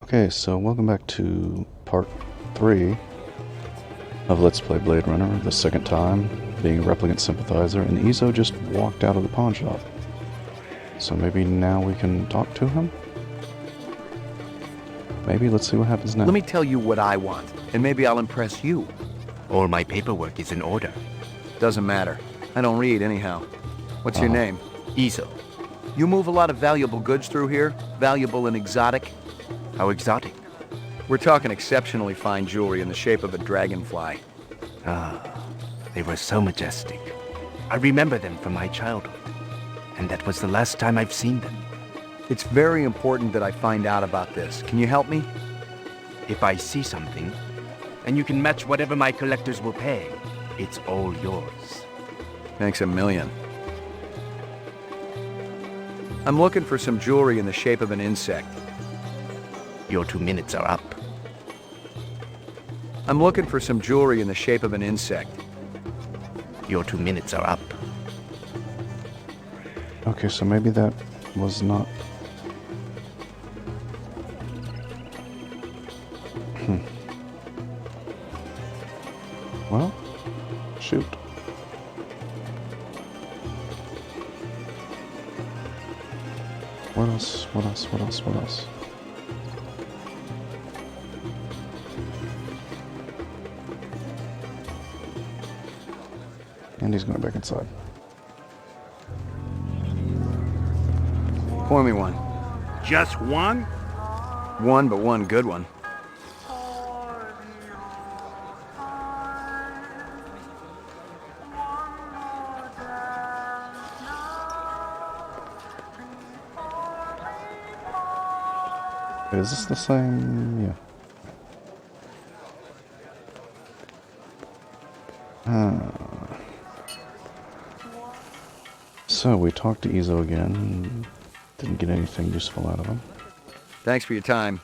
Okay, so welcome back to part 3 of Let's Play Blade Runner, the second time, being a replicant sympathiser, and Izo just walked out of the pawn shop. So maybe now we can talk to him? Maybe, let's see what happens now. Let me tell you what I want, and maybe I'll impress you. All my paperwork is in order. Doesn't matter. I don't read anyhow. What's your name? Izo. You move a lot of valuable goods through here? Valuable and exotic? How exotic. We're talking exceptionally fine jewelry in the shape of a dragonfly. They were so majestic. I remember them from my childhood. And that was the last time I've seen them. It's very important that I find out about this. Can you help me? If I see something, and you can match whatever my collectors will pay, it's all yours. Thanks a million. I'm looking for some jewelry in the shape of an insect. Your 2 minutes are up. I'm looking for some jewelry in the shape of an insect. Your 2 minutes are up. Okay, so maybe that was not... Well, shoot. What else? What else? What else? What else? And he's going back inside. Pour me one. Just one? One, but one good one. Is this the same? Yeah. So we talked to Izo again. Didn't get anything useful out of him. Thanks for your time.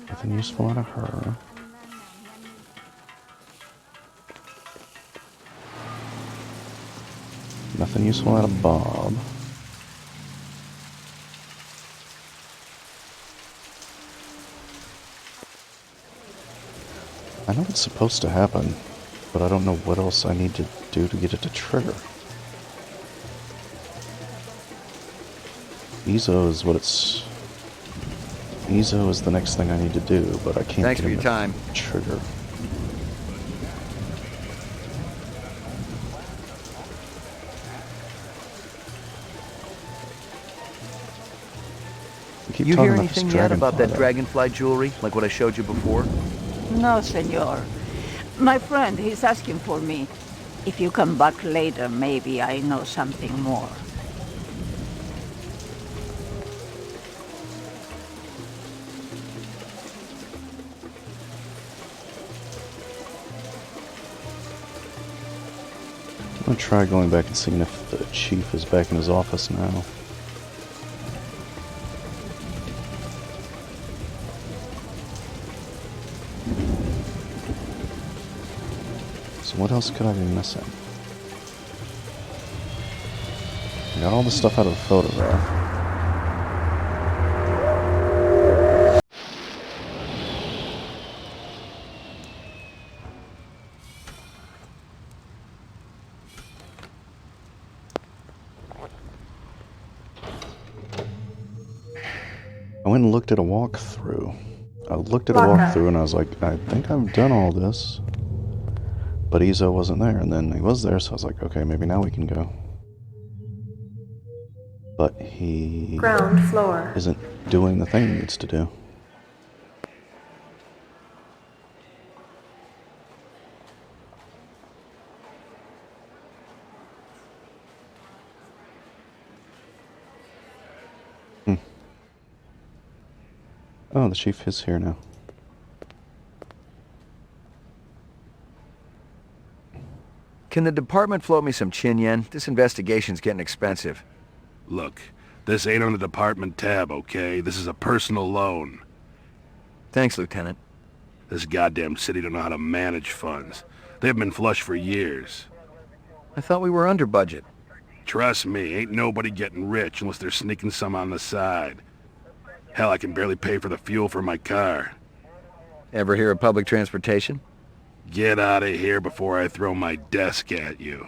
Nothing useful out of her. Nothing useful out of Bob. I know it's supposed to happen, but I don't know what else I need to do to get it to trigger. Izo is what it's... Izo is the next thing I need to do, but I can't Thanks get for him your to time. trigger. Keep You talking hear about this anything yet about that though. dragonfly jewelry, like what I showed you before? No, senor. My friend, he's asking for me. If you come back later, maybe I know something more. I'm gonna try going back and seeing if the chief is back in his office now. So what else could I be missing? I got all the stuff out of the photograph. I went and looked at a walkthrough. I looked at a walkthrough and I was like, I think I've done all this. But Izo wasn't there, and then he was there, so I was like, okay, maybe now we can go. But he... Ground floor. ...isn't doing the thing he needs to do. Oh, the chief is here now. Can the department float me some chin yen? This investigation's getting expensive. Look, this ain't on the department tab, okay? This is a personal loan. Thanks, Lieutenant. This goddamn city don't know how to manage funds. They've been flush for years. I thought we were under budget. Trust me, ain't nobody getting rich unless they're sneaking some on the side. Hell, I can barely pay for the fuel for my car. Ever hear of public transportation? Get out of here before I throw my desk at you.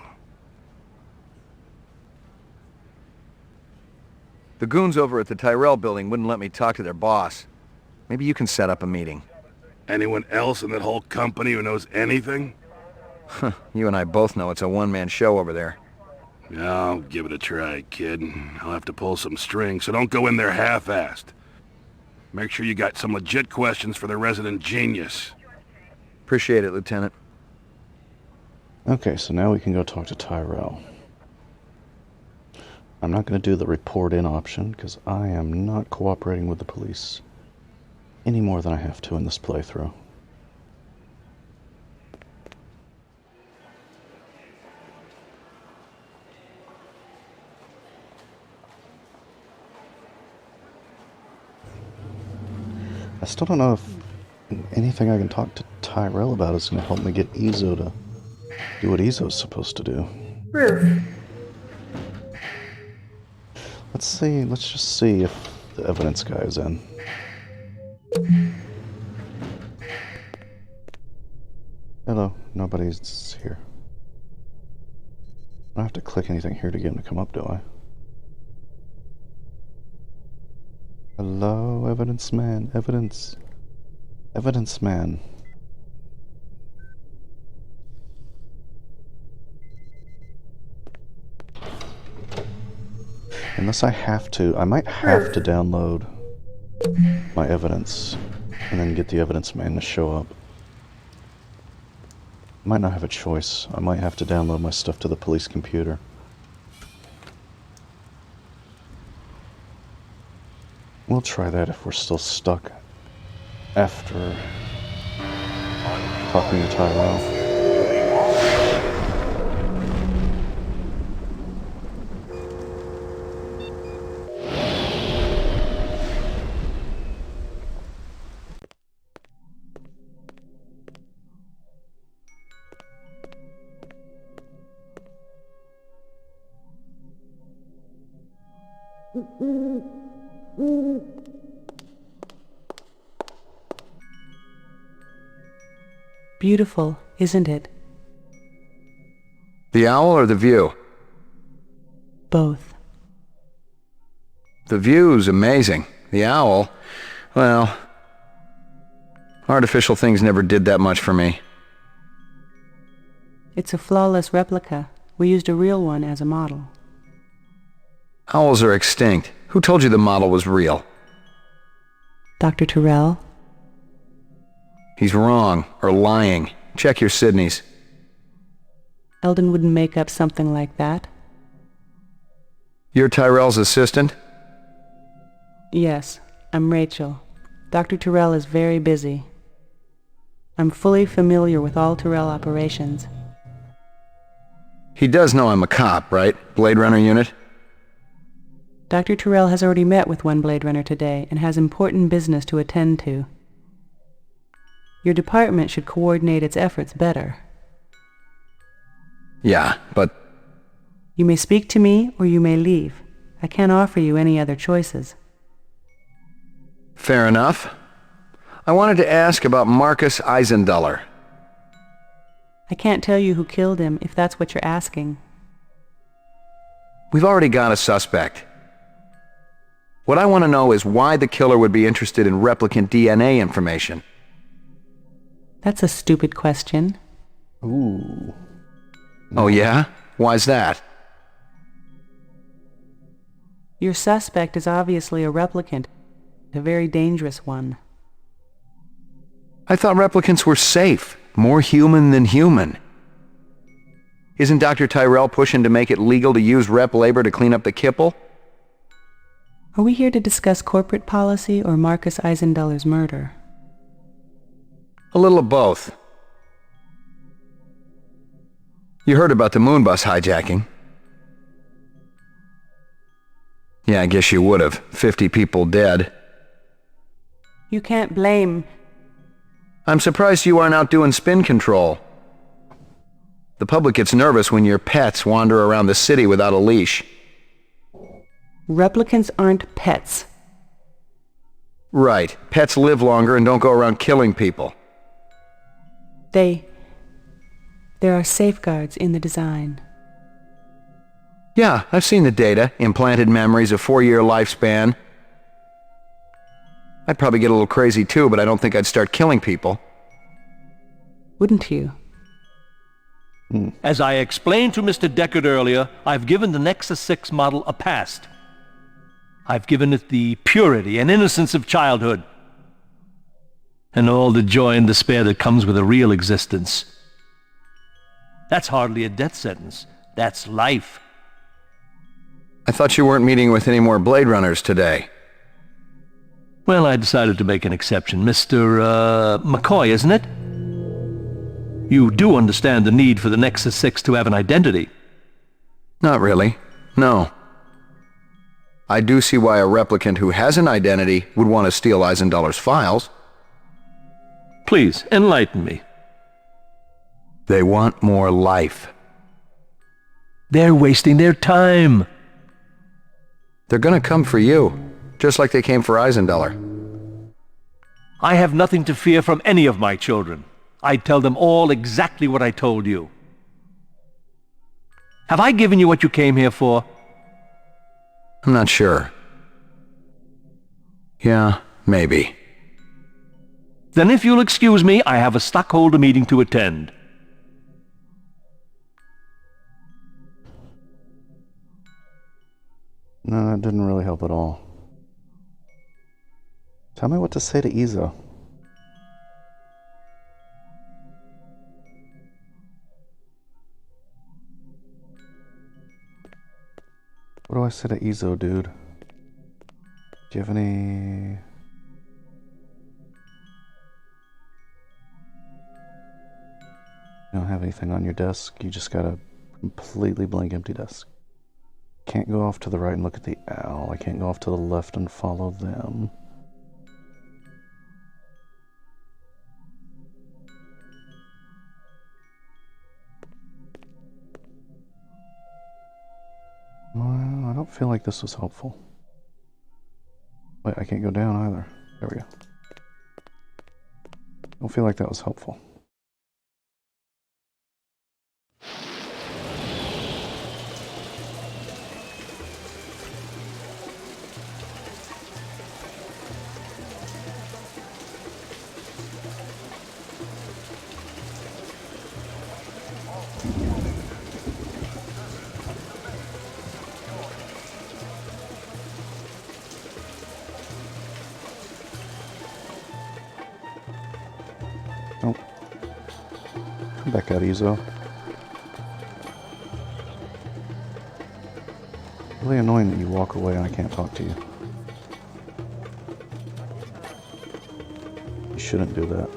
The goons over at the Tyrell building wouldn't let me talk to their boss. Maybe you can set up a meeting. Anyone else in that whole company who knows anything? You and I both know it's a one-man show over there. I'll give it a try, kid. I'll have to pull some strings, so don't go in there half-assed. Make sure you got some legit questions for the resident genius. Appreciate it, Lieutenant. Okay, so now we can go talk to Tyrell. I'm not going to do the report in option, because I am not cooperating with the police any more than I have to in this playthrough. I still don't know if anything I can talk to Tyrell about is going to help me get Izo to do what Izo's supposed to do. Roof. Let's just see if the evidence guy is in. Hello, nobody's here. I don't have to click anything here to get him to come up, do I? Hello, evidence man, evidence man. Unless I have to, I might have to download my evidence and then get the evidence man to show up. Might not have a choice. I might have to download my stuff to the police computer. We'll try that if we're still stuck after talking to Tyrell. Beautiful, isn't it? The owl or the view? Both. The view's amazing. The owl, well, artificial things never did that much for me. It's a flawless replica. We used a real one as a model. Owls are extinct. Who told you the model was real? Dr. Tyrell? He's wrong, or lying. Check your Sydneys. Eldon wouldn't make up something like that. You're Tyrell's assistant? Yes, I'm Rachel. Dr. Tyrell is very busy. I'm fully familiar with all Tyrell operations. He does know I'm a cop, right? Blade Runner unit? Dr. Tyrell has already met with one Blade Runner today and has important business to attend to. Your department should coordinate its efforts better. Yeah, but... You may speak to me or you may leave. I can't offer you any other choices. Fair enough. I wanted to ask about Marcus Eisenduller. I can't tell you who killed him if that's what you're asking. We've already got a suspect. What I want to know is why the killer would be interested in replicant DNA information. That's a stupid question. Ooh. Oh yeah? Why's that? Your suspect is obviously a replicant, a very dangerous one. I thought replicants were safe, more human than human. Isn't Dr. Tyrell pushing to make it legal to use rep labor to clean up the kipple? Are we here to discuss corporate policy or Marcus Eisenduller's murder? A little of both. You heard about the moon bus hijacking? Yeah, I guess you would have. 50 people dead. You can't blame... I'm surprised you aren't out doing spin control. The public gets nervous when your pets wander around the city without a leash. Replicants aren't pets. Right. Pets live longer and don't go around killing people. There are safeguards in the design. Yeah, I've seen the data. Implanted memories, a 4-year lifespan. I'd probably get a little crazy too, but I don't think I'd start killing people. Wouldn't you? As I explained to Mr. Deckard earlier, I've given the Nexus 6 model a past. I've given it the purity and innocence of childhood. And all the joy and despair that comes with a real existence. That's hardly a death sentence. That's life. I thought you weren't meeting with any more Blade Runners today. Well, I decided to make an exception. Mr. McCoy, isn't it? You do understand the need for the Nexus 6 to have an identity. Not really. No. I do see why a replicant who has an identity would want to steal Eisendoller's files. Please, enlighten me. They want more life. They're wasting their time. They're gonna come for you, just like they came for Eisendoller. I have nothing to fear from any of my children. I'd tell them all exactly what I told you. Have I given you what you came here for? I'm not sure. Yeah, maybe. Then if you'll excuse me, I have a stockholder meeting to attend. No, that didn't really help at all. Tell me what to say to Izo. What do I say to Izo, dude? Do you have any... You don't have anything on your desk? You just got a completely blank empty desk. Can't go off to the right and look at the owl. I can't go off to the left and follow them. Well, I don't feel like this was helpful. Wait, I can't go down either. There we go. I don't feel like that was helpful. Oh. Come back out, Izo. Really annoying that you walk away and I can't talk to you. You shouldn't do that.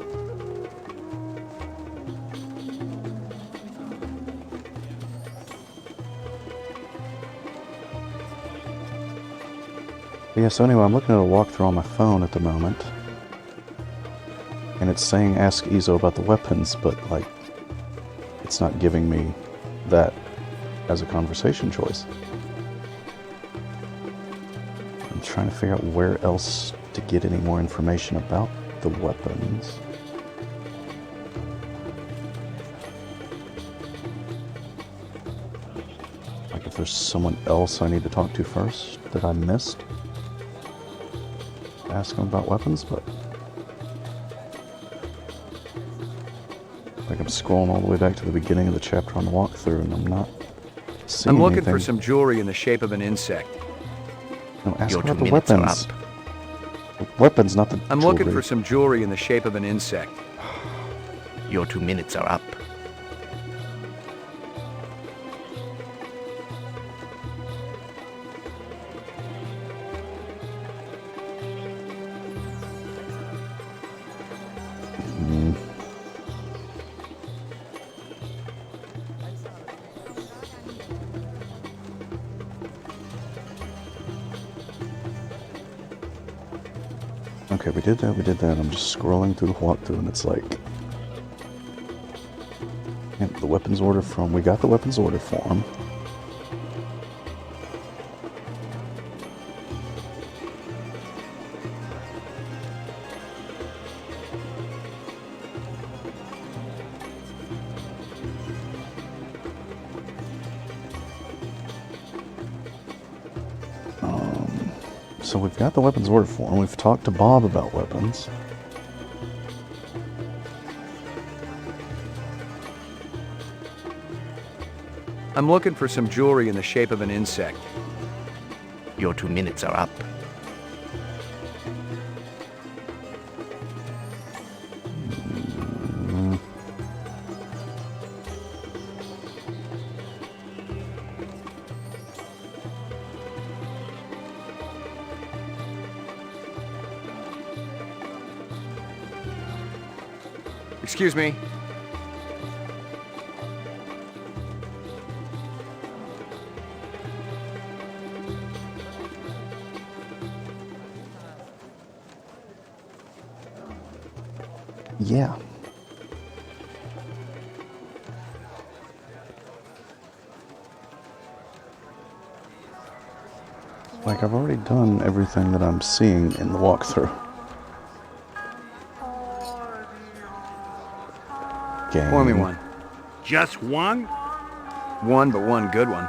But yeah, so anyway, I'm looking at a walkthrough on my phone at the moment. And it's saying ask Izo about the weapons, but like, it's not giving me that as a conversation choice. I'm trying to figure out where else to get any more information about the weapons. Like if there's someone else I need to talk to first that I missed. Ask them about weapons, but like I'm scrolling all the way back to the beginning of the chapter on the walkthrough and I'm not seeing I'm looking anything. for some jewelry in the shape of an insect. No, ask Your about 2 the minutes are weapons. up. The weapons, not the I'm jewelry. looking for some jewelry in the shape of an insect. Your 2 minutes are up. Okay, we did that. I'm just scrolling through the walkthrough and it's like... And the weapons order from... We got the weapons order form. So we've got the weapons order form. We've talked to Bob about weapons. I'm looking for some jewelry in the shape of an insect. Your 2 minutes are up. Excuse me. Yeah. Like, I've already done everything that I'm seeing in the walkthrough. Game. Pour me one. Just one? One, but one good one.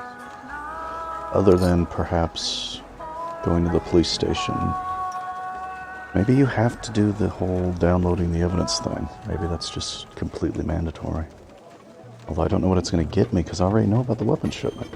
Other than perhaps going to the police station. Maybe you have to do the whole downloading the evidence thing. Maybe that's just completely mandatory. Although I don't know what it's going to get me because I already know about the weapons shipment.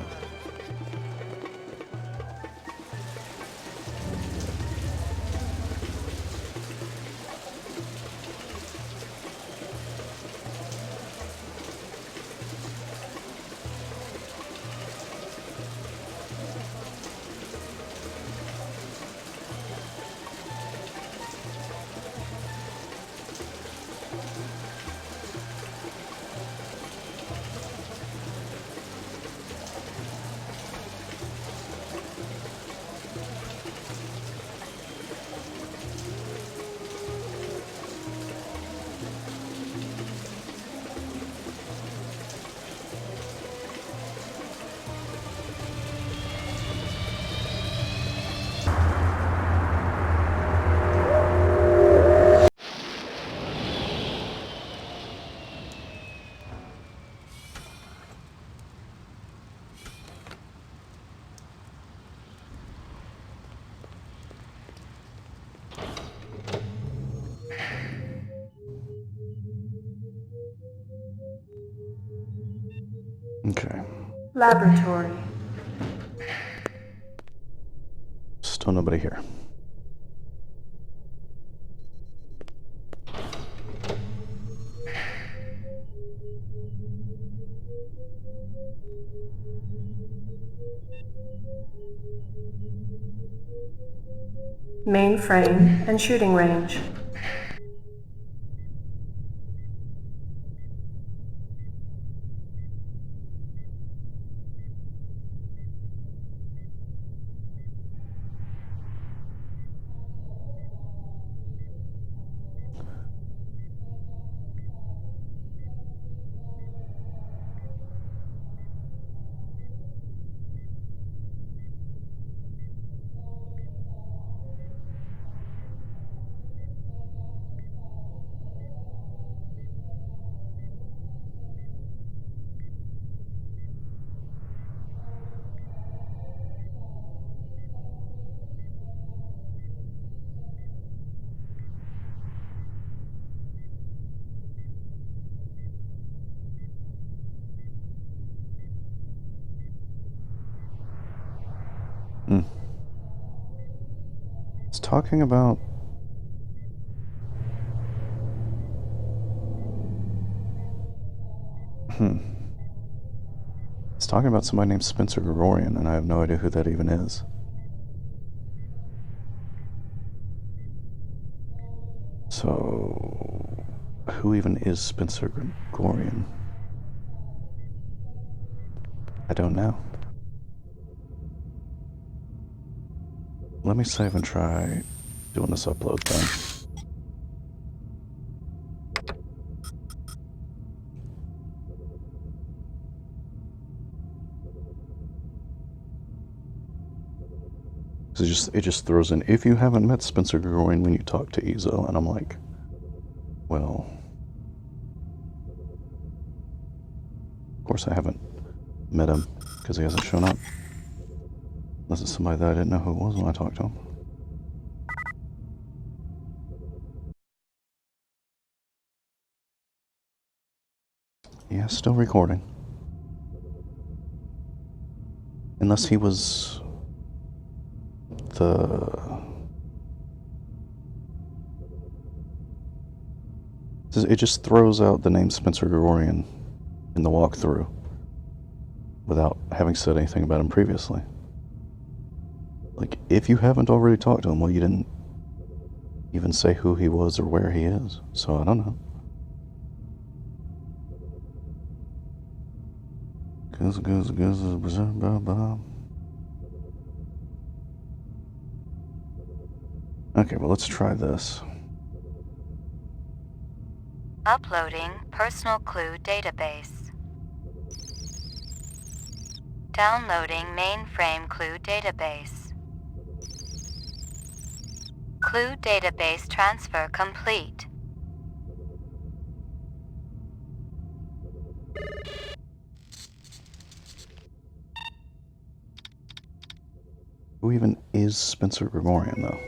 Okay. Laboratory. Still nobody here. Mainframe and shooting range. It's talking about... It's talking about somebody named Spencer Gregorian, and I have no idea who that even is. So... who even is Spencer Gregorian? I don't know. Let me save and try doing this upload thing. It just throws in, if you haven't met Spencer Gregorian when you talk to Ezo, and I'm like, well, of course I haven't met him because he hasn't shown up. Unless it's somebody that I didn't know who it was when I talked to him. Yeah, still recording. Unless he was It just throws out the name Spencer Gregorian in the walkthrough without having said anything about him previously. Like, if you haven't already talked to him, well, you didn't even say who he was or where he is, so I don't know. Okay, well, let's try this. Uploading personal clue database. Downloading mainframe clue database. Clue database transfer complete. Who even is Spencer Gregorian, though?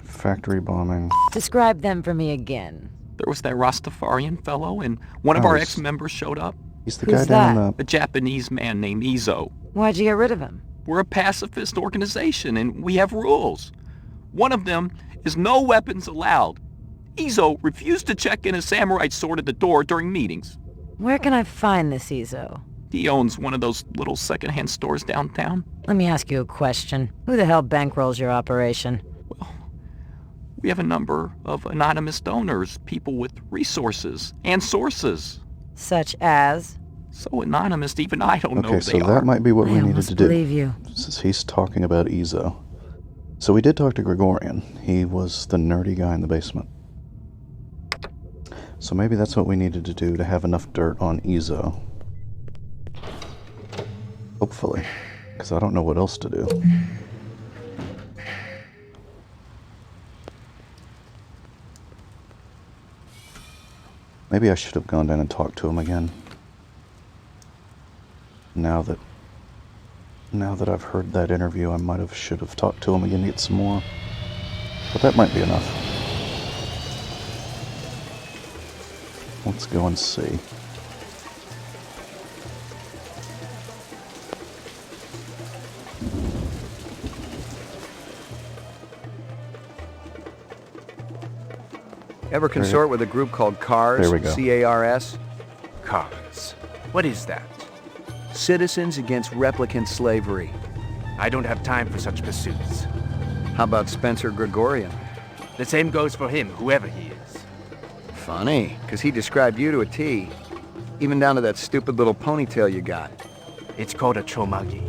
Factory bombing. Describe them for me again. There was that Rastafarian fellow, and one of our ex-members showed up. He's the Who's guy down that? in A Japanese man named Izo. Why'd you get rid of him? We're a pacifist organization, and we have rules. One of them is no weapons allowed. Izo refused to check in a samurai sword at the door during meetings. Where can I find this Izo? He owns one of those little secondhand stores downtown. Let me ask you a question. Who the hell bankrolls your operation? We have a number of anonymous donors, people with resources and sources. Such as? So anonymous, even I don't know who Okay, so they are. that might be what we needed to do. believe you. Since he's talking about Izo. So we did talk to Gregorian. He was the nerdy guy in the basement. So maybe that's what we needed to do to have enough dirt on Izo. Hopefully. Because I don't know what else to do. Maybe I should have gone down and talked to him again. Now that I've heard that interview, I should have talked to him again to get some more. But that might be enough. Let's go and see. Ever consort with a group called CARS? There we go. C-A-R-S? Cars. What is that? Citizens Against Replicant Slavery. I don't have time for such pursuits. How about Spencer Gregorian? The same goes for him, whoever he is. Funny, because he described you to a T. Even down to that stupid little ponytail you got. It's called a chomagi.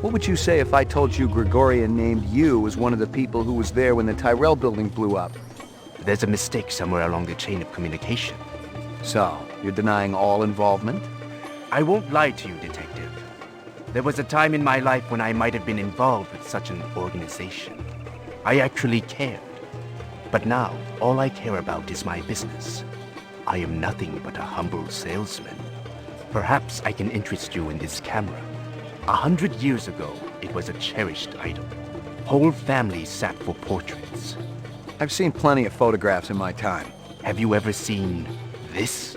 What would you say if I told you Gregorian named you as one of the people who was there when the Tyrell building blew up? There's a mistake somewhere along the chain of communication. So, you're denying all involvement? I won't lie to you, Detective. There was a time in my life when I might have been involved with such an organization. I actually cared. But now, all I care about is my business. I am nothing but a humble salesman. Perhaps I can interest you in this camera. 100 years ago, it was a cherished item. Whole families sat for portraits. I've seen plenty of photographs in my time. Have you ever seen this?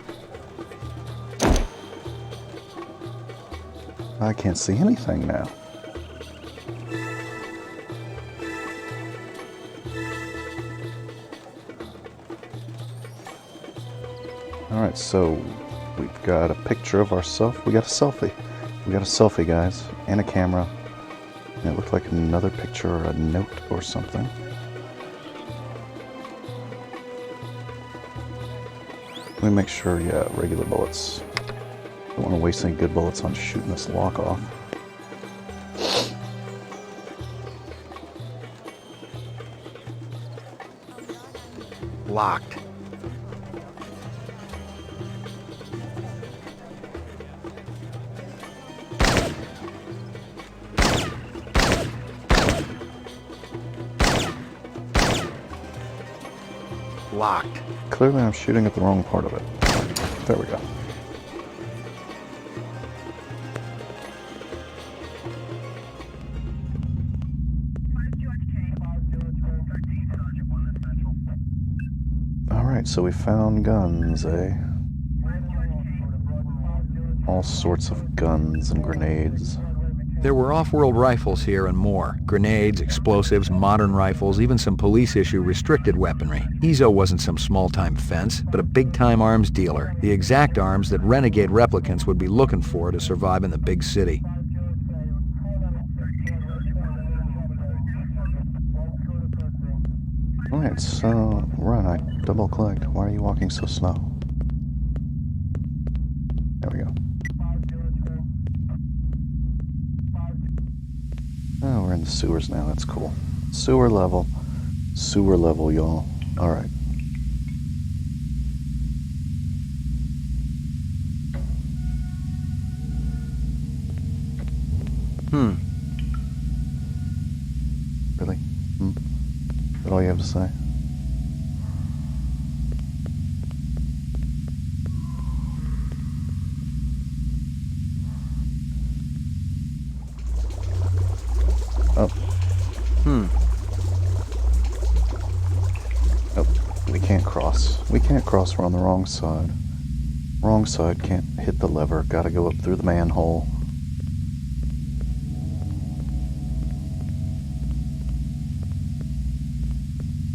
I can't see anything now. Alright, so we've got a picture of ourselves. We got a selfie. We got a selfie, guys, and a camera. And it looked like another picture or a note or something. Let me make sure, yeah, regular bullets. Don't want to waste any good bullets on shooting this lock off. Locked. Locked. Clearly I'm shooting at the wrong part of it. There we go. Alright, so we found guns, eh? All sorts of guns and grenades. There were off-world rifles here and more. Grenades, explosives, modern rifles, even some police-issue restricted weaponry. Ezo wasn't some small-time fence, but a big-time arms dealer. The exact arms that renegade replicants would be looking for to survive in the big city. Alright, so, run, I double-clicked. Why are you walking so slow? There we go. Oh, we're in the sewers now, that's cool. Sewer level, y'all. Alright. Really? Is that all you have to say? Oh. Oh, we can't cross. We can't cross, we're on the wrong side. Wrong side, can't hit the lever. Gotta go up through the manhole.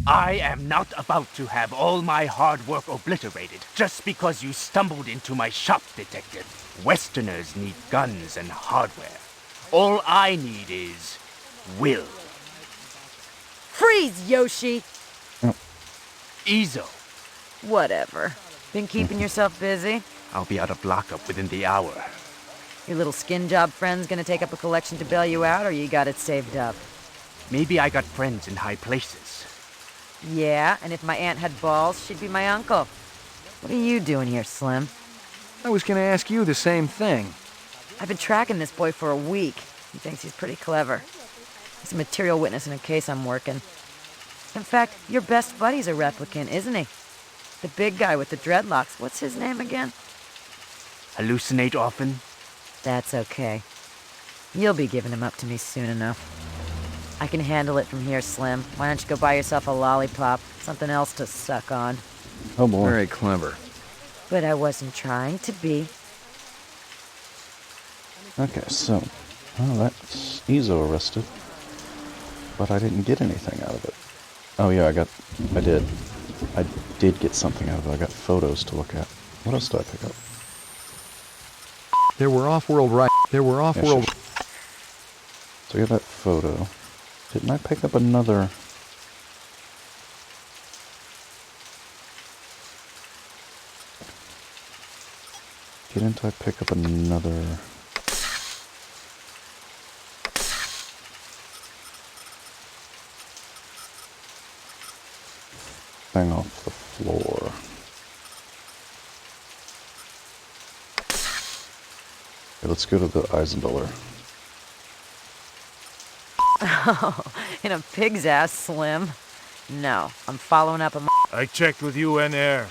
I am not about to have all my hard work obliterated just because you stumbled into my shop, Detective. Westerners need guns and hardware. All I need is will. Freeze, Yoshi! Ezo. Whatever. Been keeping yourself busy? I'll be out of lockup within the hour. Your little skin job friend's gonna take up a collection to bail you out, or you got it saved up? Maybe I got friends in high places. Yeah, and if my aunt had balls, she'd be my uncle. What are you doing here, Slim? I was gonna ask you the same thing. I've been tracking this boy for a week. He thinks he's pretty clever. He's a material witness in a case I'm working. In fact, your best buddy's a replicant, isn't he? The big guy with the dreadlocks. What's his name again? Hallucinate often? That's okay. You'll be giving him up to me soon enough. I can handle it from here, Slim. Why don't you go buy yourself a lollipop? Something else to suck on. Oh boy. Very clever. But I wasn't trying to be. Okay, so, well, that's Ezo arrested, but I didn't get anything out of it. Oh yeah, I did get something out of it. I got photos to look at. What else did I pick up? There were off-world Yeah, sure. So we have that photo. Didn't I pick up another? Didn't I pick up another? Thing off the floor. Okay, let's go to the Eisenbiller. Oh, in a pig's ass, Slim. No, I'm following up on my... I checked with UN Air.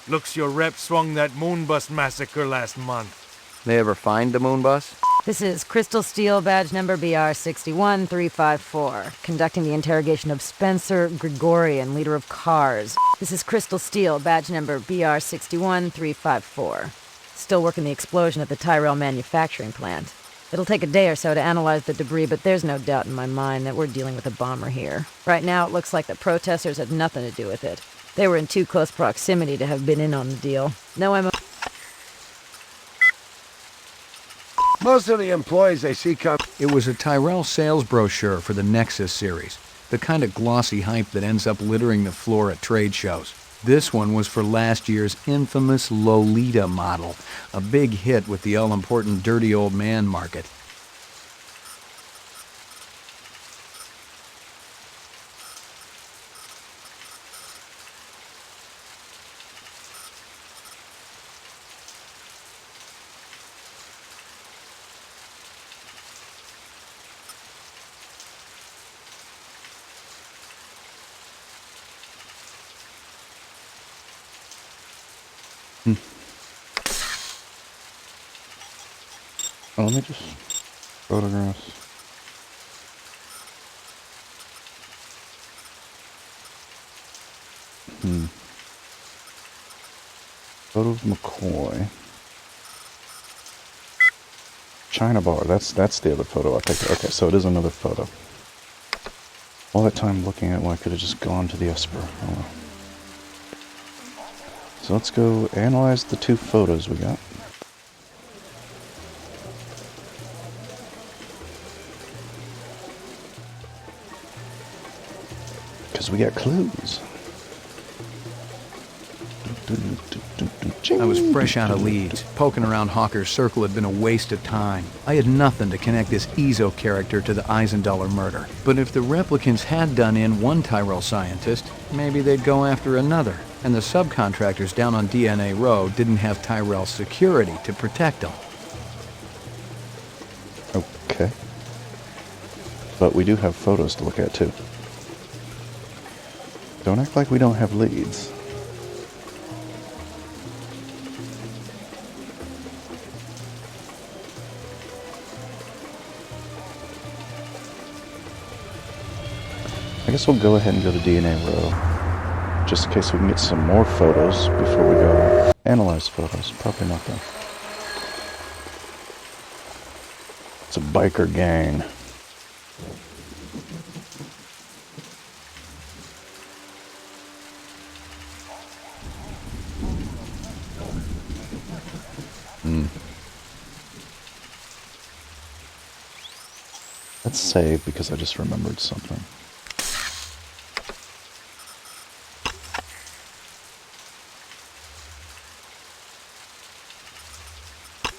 Looks your rep swung that Moonbus massacre last month. They ever find the moon bus? This is Crystal Steel, badge number BR61354, conducting the interrogation of Spencer Gregorian, leader of Cars. This is Crystal Steel, badge number BR61354. Still working the explosion at the Tyrell manufacturing plant. It'll take a day or so to analyze the debris, but there's no doubt in my mind that we're dealing with a bomber here. Right now, it looks like the protesters had nothing to do with it. They were in too close proximity to have been in on the deal. No ammo. Most of the employees they see come... It was a Tyrell sales brochure for the Nexus series. The kind of glossy hype that ends up littering the floor at trade shows. This one was for last year's infamous Lolita model, a big hit with the all-important dirty old man market. Oh, let me just photographs. Photo of McCoy. China bar. That's the other photo I picked. Okay, so it is another photo. All that time looking at when I could have just gone to the Esper. Oh well. So let's go analyze the two photos we got. Because we got clues. I was fresh out of Leeds. Poking around Hawker's Circle had been a waste of time. I had nothing to connect this Ezo character to the Eisendaler murder. But if the replicants had done in one Tyrell scientist, maybe they'd go after another. And the subcontractors down on DNA Row didn't have Tyrell security to protect them. Okay. But we do have photos to look at, too. Don't act like we don't have leads. I guess we'll go ahead and go to DNA Row, just in case we can get some more photos before we go analyze photos. Probably not though. It's a biker gang. Let's save because I just remembered something.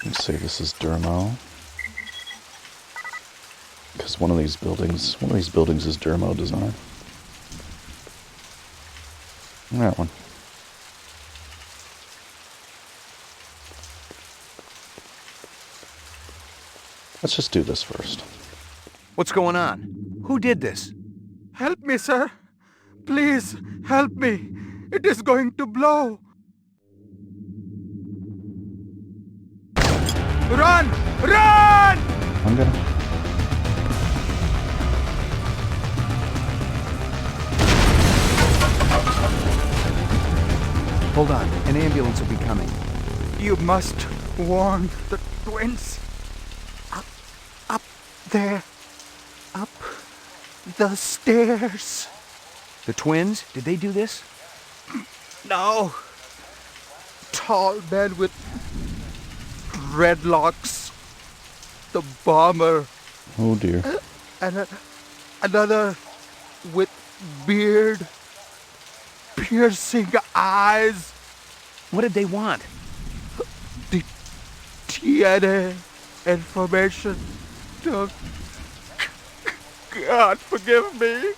Let's say this is Dermo. Because one of these buildings is Dermo design. That one. Let's just do this first. What's going on? Who did this? Help me, sir. Please, help me. It is going to blow. Run! Run! I'm gonna... Hold on. An ambulance will be coming. You must warn the twins. Up there. Up the stairs. The twins? Did they do this? No. Tall man with dreadlocks. The bomber. Oh dear. And another with beard. Piercing eyes. What did they want? The DNA information. God forgive me.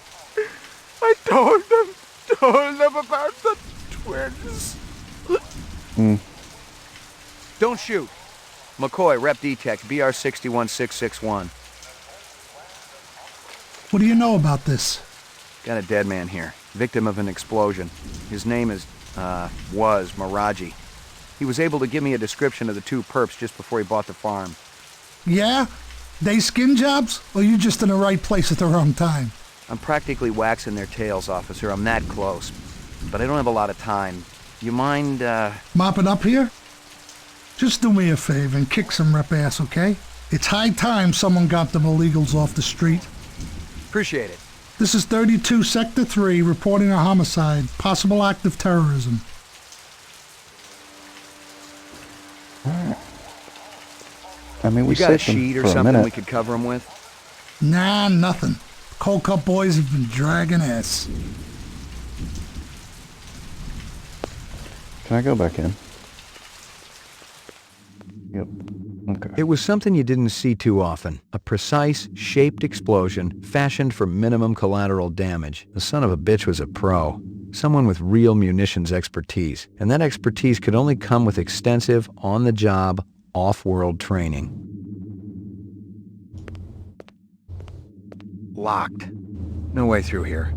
I told them about the twins. Don't shoot. McCoy, Rep Detect, BR 61661. What do you know about this? Got a dead man here. Victim of an explosion. His name was Miraji. He was able to give me a description of the two perps just before he bought the farm. Yeah? They skin jobs? Or you just in the right place at the wrong time? I'm practically waxing their tails, officer. I'm that close. But I don't have a lot of time. You mind, mopping up here? Just do me a favor and kick some rep ass, okay? It's high time someone got them illegals off the street. Appreciate it. This is 32 Sector 3 reporting a homicide, possible act of terrorism. I mean, we got a saved them sheet or for a something minute. we could cover them with? Nah, nothing. Cold Cup boys have been dragging ass. Can I go back in? Yep. Okay. It was something you didn't see too often. A precise, shaped explosion fashioned for minimum collateral damage. The son of a bitch was a pro. Someone with real munitions expertise. And that expertise could only come with extensive, on-the-job, off-world training. Locked. No way through here.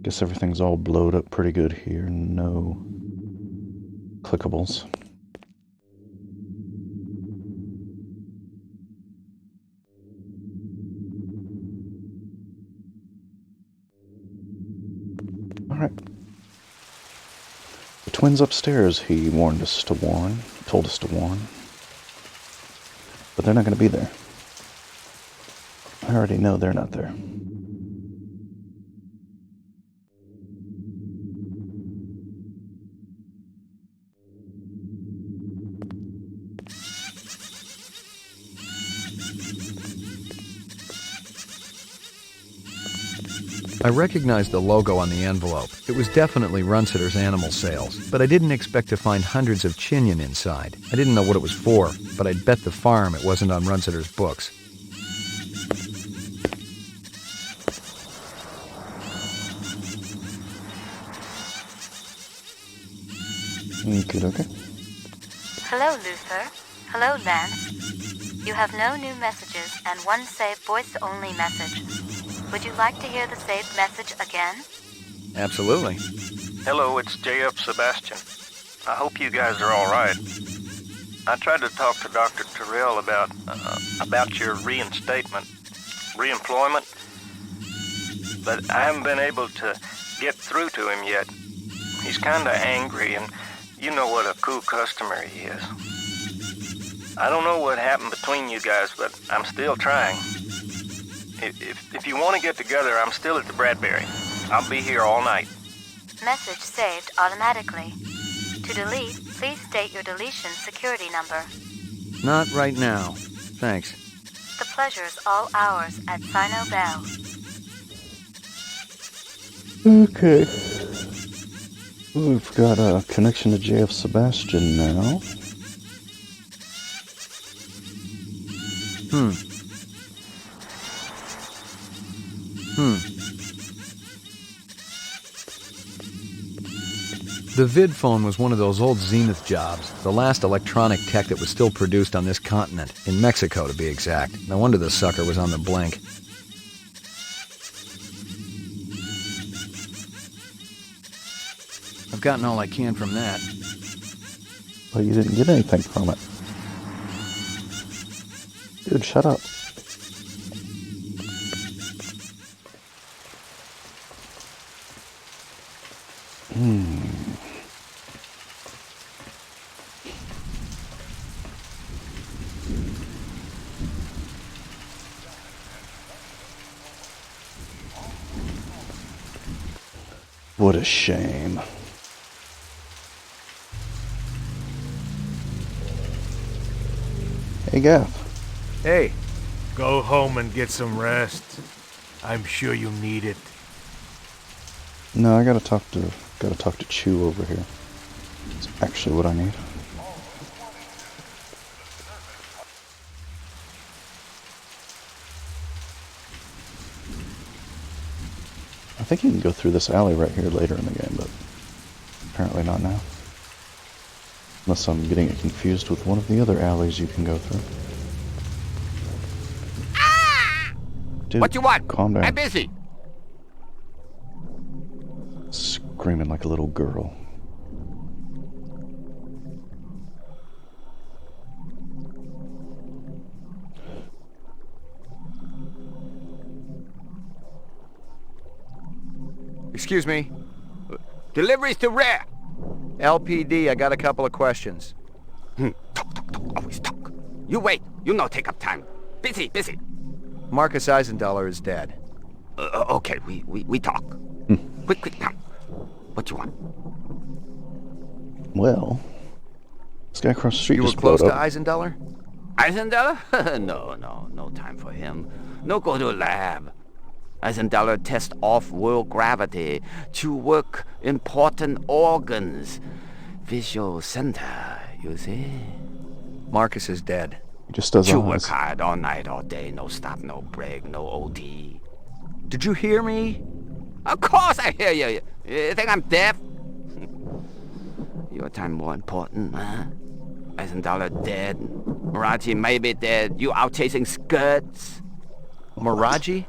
Guess everything's all blowed up pretty good here. No clickables. Alright. The twins upstairs, he told us to warn. But they're not going to be there. I already know they're not there. I recognized the logo on the envelope. It was definitely Runsitter's animal sales, but I didn't expect to find hundreds of chinion inside. I didn't know what it was for, but I'd bet the farm it wasn't on Runsitter's books. Okay. Hello, Luther. Hello, Lance. You have no new messages and one saved voice-only message. Would you like to hear the saved message again? Absolutely. Hello, it's JF Sebastian. I hope you guys are all right. I tried to talk to Dr. Terrell about your reemployment, but I haven't been able to get through to him yet. He's kinda angry, and you know what a cool customer he is. I don't know what happened between you guys, but I'm still trying. If you want to get together, I'm still at the Bradbury. I'll be here all night. Message saved automatically. To delete, please state your deletion security number. Not right now. Thanks. The pleasure is all ours at Sino Bell. Okay. We've got a connection to JF Sebastian now. The vid phone was one of those old Zenith jobs, the last electronic tech that was still produced on this continent, in Mexico to be exact. No wonder the sucker was on the blink. I've gotten all I can from that. Well, you didn't get anything from it. Dude, shut up. What a shame. Hey, Gaff. Hey. Go home and get some rest. I'm sure you need it. No, I gotta talk to Chew over here. It's actually what I need. I think you can go through this alley right here later in the game, but apparently not now. Unless I'm getting it confused with one of the other alleys you can go through. Dude, what you want? Calm down. I'm busy. Screaming like a little girl. Excuse me. Deliveries to where? LPD, I got a couple of questions. Talk. Always talk. You wait. You no take up time. Busy. Marcus Eisendaler is dead. Okay, we talk. Quick, now. What you want? Well, this guy across the street You were just close blowed to up. Eisendaler? Eisendaler? No time for him. No go to lab. Eisendaler test off-world gravity to work important organs. Visual center, you see? Marcus is dead. He just does You work eyes. hard all night, all day. No stop, no break, no OT. Did you hear me? Of course I hear you. You think I'm deaf? Your time more important, huh? Eisendaler dead. Miraji may be dead. You out chasing skirts. Miraji?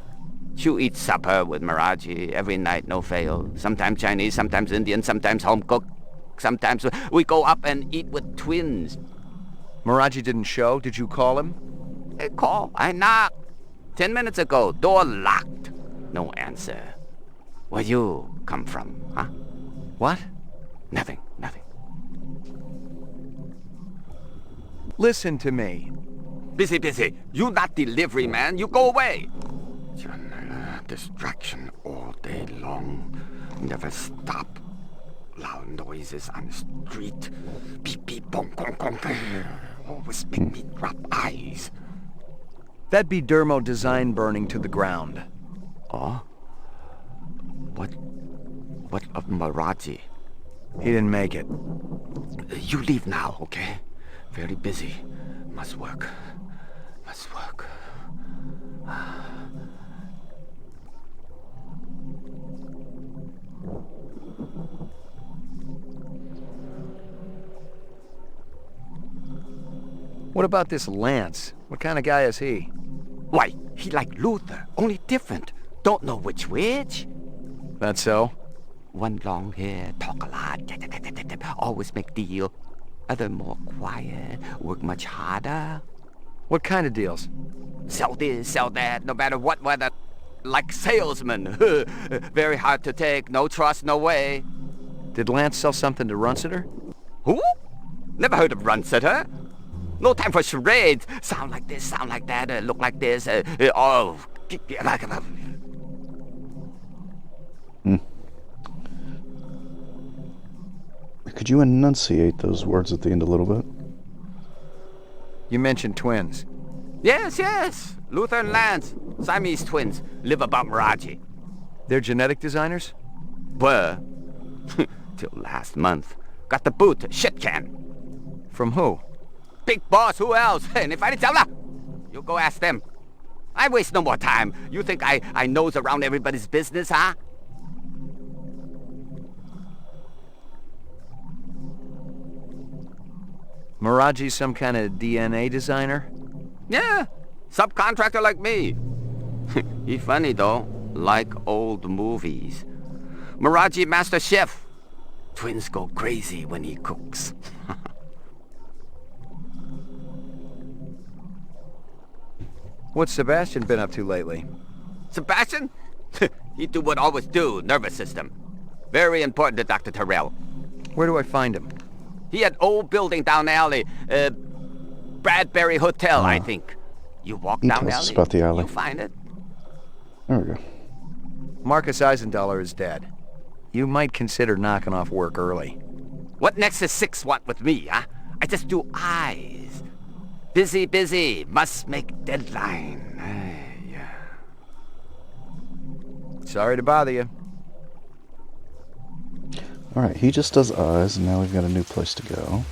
You eat supper with Miraji every night, no fail. Sometimes Chinese, sometimes Indian, sometimes home cooked. Sometimes we go up and eat with twins. Miraji didn't show. Did you call him? Hey, call. I knocked. 10 minutes ago. Door locked. No answer. Where you come from, huh? What? Nothing. Listen to me. Busy. You not delivery man. You go away. Distraction all day long. Never stop. Loud noises on the street. Beep, beep, bong, gong, gong. Always make me drop eyes. That'd be Dermo design burning to the ground. Oh? What of Miraji? He didn't make it. You leave now, okay? Very busy. Must work. What about this Lance? What kind of guy is he? Why, he like Luther, only different. Don't know which. That's so? One long hair, talk a lot, always make deal. Other more quiet, work much harder. What kind of deals? Sell this, sell that, no matter what weather. Like salesman. Very hard to take, no trust, no way. Did Lance sell something to Runciter? Who? Never heard of Runciter. No time for charades. Sound like this, sound like that, look like this. Could you enunciate those words at the end a little bit? You mentioned twins. Yes. Luther and Lance. Siamese twins. Live about Miraji. They're genetic designers? Were. Till last month. Got the boot. Shit can. From who? Big boss. Who else? And if I didn't tell her, you go ask them. I waste no more time. You think I nose around everybody's business, huh? Miraji's some kind of DNA designer? Yeah, subcontractor like me. He funny though, like old movies. Miraji master chef. Twins go crazy when he cooks. What's Sebastian been up to lately? Sebastian? He do what always do, nervous system. Very important to Dr. Terrell. Where do I find him? He had old building down the alley. Bradbury Hotel, I think. You walk down the alley, us about the alley. You find it. There we go. Marcus Eisendaler is dead. You might consider knocking off work early. What Nexus 6 want with me, huh? I just do eyes. Busy. Must make deadline. Sorry to bother you. Alright, he just does eyes, and now we've got a new place to go.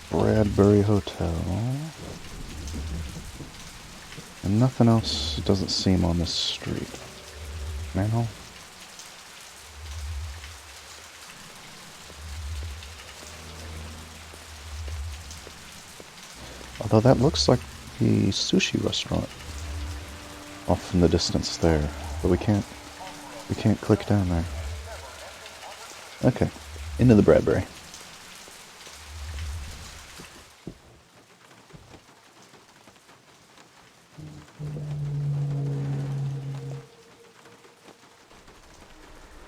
Bradbury Hotel. And nothing else doesn't seem on this street. Manhole? Although that looks like the sushi restaurant off in the distance there, but we can't click down there. Okay, into the Bradbury.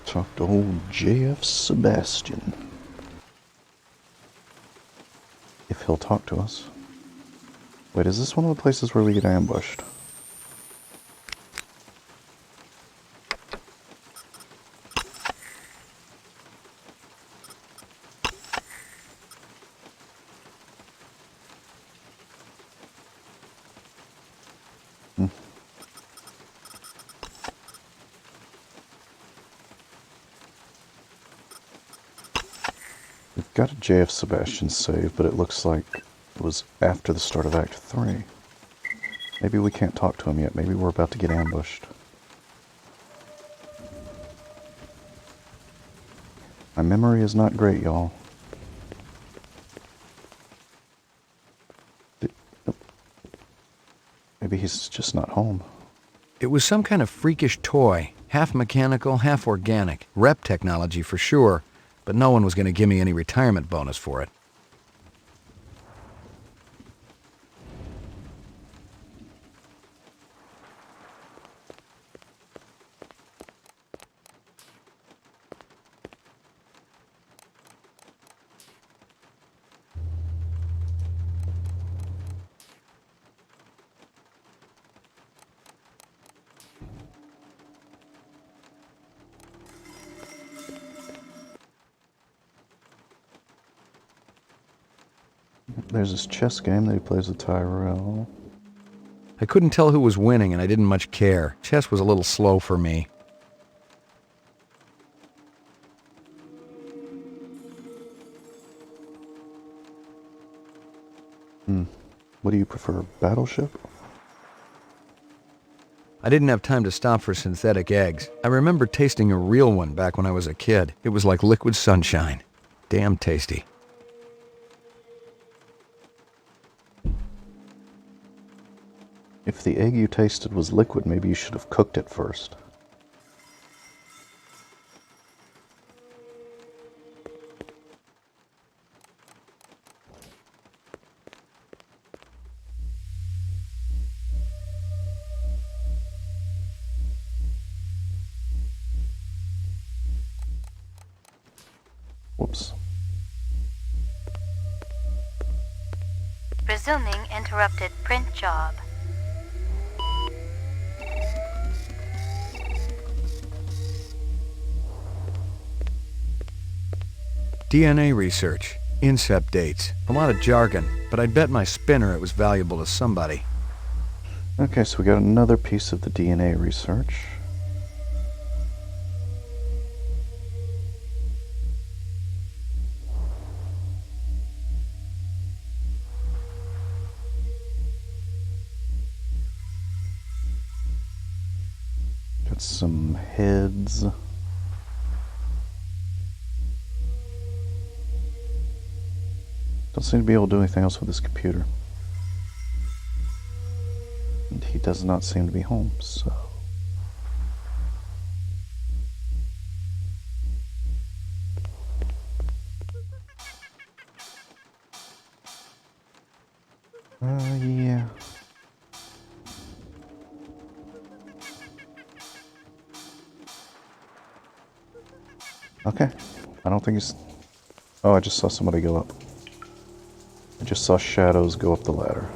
Talk to old JF Sebastian. If he'll talk to us. Wait, is this one of the places where we get ambushed? got a JF Sebastian save, but it looks like it was after the start of Act 3. Maybe we can't talk to him yet. Maybe we're about to get ambushed. My memory is not great, y'all. Maybe he's just not home. It was some kind of freakish toy, half mechanical, half organic. Rep technology for sure, but no one was going to give me any retirement bonus for it. There's this chess game that he plays with Tyrell. I couldn't tell who was winning, and I didn't much care. Chess was a little slow for me. What do you prefer, Battleship? I didn't have time to stop for synthetic eggs. I remember tasting a real one back when I was a kid. It was like liquid sunshine. Damn tasty. If the egg you tasted was liquid, maybe you should have cooked it first. Whoops. Resuming interrupted print job. DNA research, incept dates, a lot of jargon, but I'd bet my spinner it was valuable to somebody. Okay, so we got another piece of the DNA research. Got some heads. Don't seem to be able to do anything else with this computer. And he does not seem to be home, so... yeah. Okay. I don't think he's... Oh, I just saw somebody go up. I just saw shadows go up the ladder.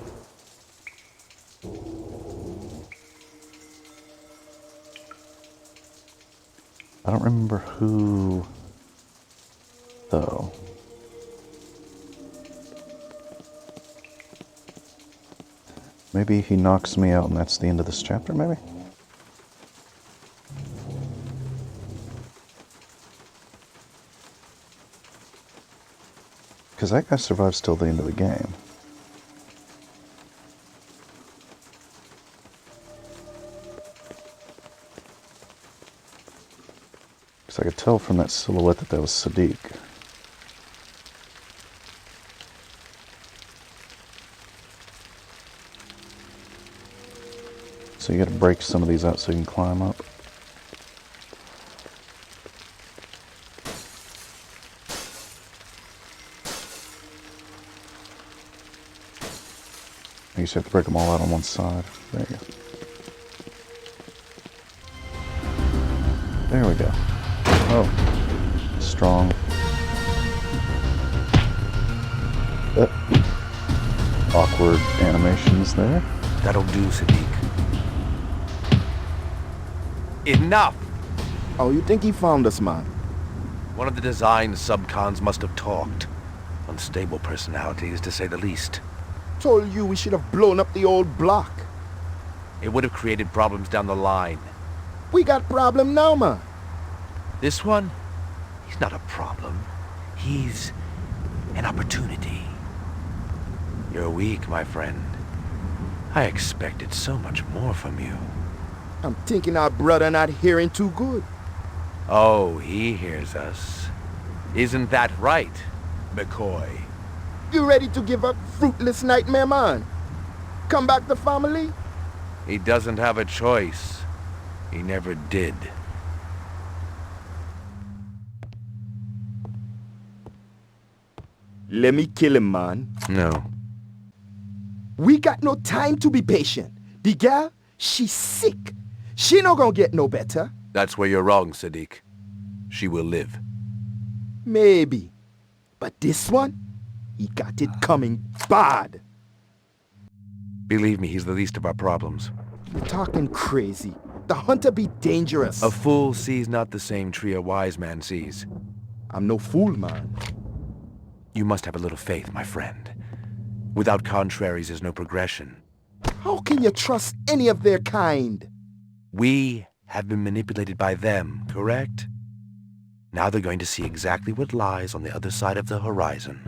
I don't remember who, though. Maybe he knocks me out and that's the end of this chapter, maybe? Because that guy survives till the end of the game. Because I could tell from that silhouette that was Sadiq. So you gotta break some of these out so you can climb up. I guess you have to break them all out on one side. There you go. There we go. Oh, strong. Awkward animations there. That'll do, Sadiq. Enough! Oh, you think he found us, man? One of the design subcons must have talked. Unstable personalities, to say the least. Told you we should have blown up the old block. It would have created problems down the line. We got problem now, man. This one? He's not a problem. He's An opportunity. You're weak, my friend. I expected so much more from you. I'm thinking our brother not hearing too good. Oh, he hears us. Isn't that right, McCoy? You ready to give up fruitless nightmare, man? Come back to family? He doesn't have a choice. He never did. Let me kill him, man. No. We got no time to be patient. The gal, she's sick. She not gonna get no better. That's where you're wrong, Sadiq. She will live. Maybe. But this one, he got it coming bad. Believe me, he's the least of our problems. You're talking crazy. The hunter be dangerous. A fool sees not the same tree a wise man sees. I'm no fool, man. You must have a little faith, my friend. Without contraries, there's no progression. How can you trust any of their kind? We have been manipulated by them, correct? Now they're going to see exactly what lies on the other side of the horizon.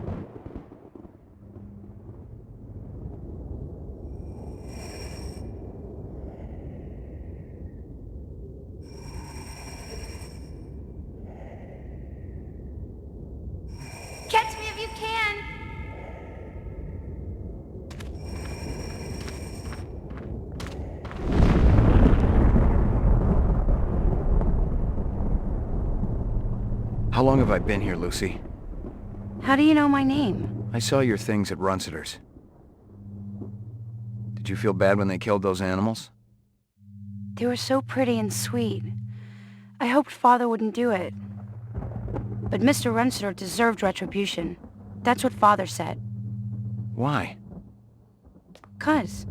Catch me if you can! How long have I been here, Lucy? How do you know my name? I saw your things at Runciter's. Did you feel bad when they killed those animals? They were so pretty and sweet. I hoped Father wouldn't do it. But Mr. Runciter deserved retribution. That's what Father said. Why? 'Cause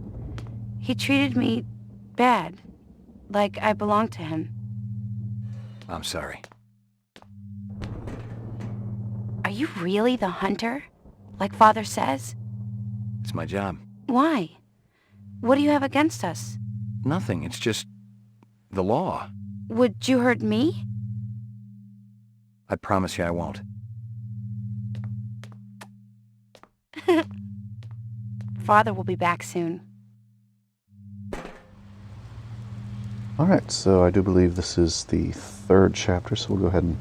he treated me bad. Like I belonged to him. I'm sorry. Are you really the hunter? Like Father says? It's my job. Why? What do you have against us? Nothing. It's just the law. Would you hurt me? I promise you I won't. Father will be back soon. Alright, so I do believe this is the third chapter, so we'll go ahead and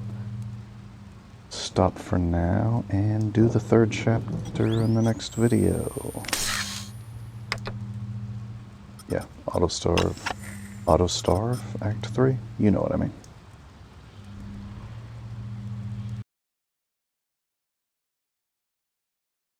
stop for now and do the third chapter in the next video. Yeah, Auto Starve Act 3, you know what I mean.